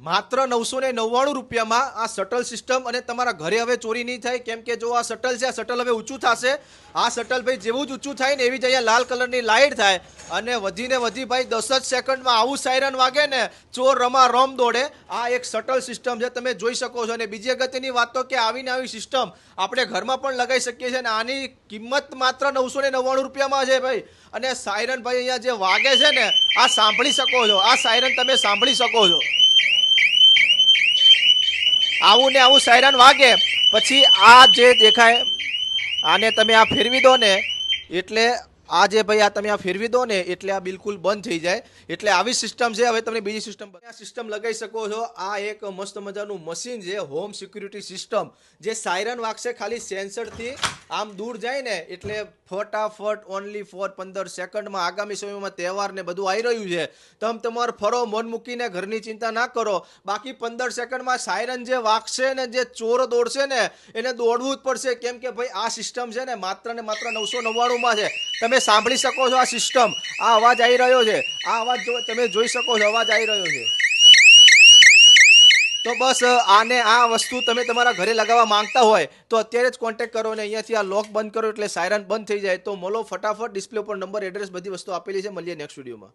માત્ર 999 રૂપિયામાં આ શટલ સિસ્ટમ અને તમારા ઘરે હવે ચોરી નહીં થાય. કેમ કે જો આ શટલ છે, આ શટલ હવે ઊંચું થશે. આ શટલ ભાઈ જેવું જ ઊંચું થાય ને એવી જ અહીંયા લાલ કલરની લાઇટ થાય અને વધીને વધી ભાઈ 10 જ સેકન્ડમાં આવું સાયરન વાગે ને ચોર રમા રમ દોડે. આ એક શટલ સિસ્ટમ છે, તમે જોઈ શકો છો. અને બીજી અગત્યની વાત તો કે આવીને આવી સિસ્ટમ આપણે ઘરમાં પણ લગાવી શકીએ છીએ. અને આની કિંમત માત્ર 999 રૂપિયામાં છે ભાઈ. અને સાયરન ભાઈ અહીંયા જે વાગે છે ને આ સાંભળી શકો છો. આ સાયરન તમે સાંભળી શકો છો. આવું ને આવું સાયરન વાગે પછી આ જે દેખાય આને તમે આ ફેરવી દો ને એટલે આ જે ભાઈ આ તમે આ ફેરવી દો ને એટલે આ બિલકુલ બંધ થઈ જાય. એટલે આવી સિસ્ટમ છે. હવે તમે બીજી સિસ્ટમ લગાવી શકો છો. આ એક મસ્ત મજાનું મશીન છે, હોમ સિક્યુરિટી સિસ્ટમ, જે સાયરન વાગશે ખાલી સેન્સરથી આમ દૂર જાય ને એટલે ફટાફટ ઓનલી ફોર 15 સેકન્ડમાં. આગામી સમયમાં તહેવાર ને બધું આવી રહ્યું છે, તમે તમારે ફરો મન મૂકીને ઘરની ચિંતા ના કરો. બાકી 15 સેકન્ડમાં સાયરન જે વાગશે ને જે ચોર દોડશે ને એને દોડવું જ પડશે. કેમ કે ભાઈ આ સિસ્ટમ છે ને માત્ર 999માં છે. તમે સાંભળી શકો છો આ સિસ્ટમ, આ અવાજ આવી રહ્યો છે, આ અવાજ તમે જોઈ શકો છો, અવાજ આવી રહ્યો છે. તો બસ આને આ વસ્તુ તમે તમારા ઘરે લગાવવા માંગતા હોય તો અત્યારે જ કોન્ટેક્ટ કરો ને અહીંયાથી આ લોક બંધ કરો એટલે સાયરન બંધ થઈ જાય. તો મળો ફટાફટ, ડિસ્પ્લે ઉપર નંબર, એડ્રેસ, બધી વસ્તુ આપેલી છે. મળીએ નેક્સ્ટ વિડીયોમાં.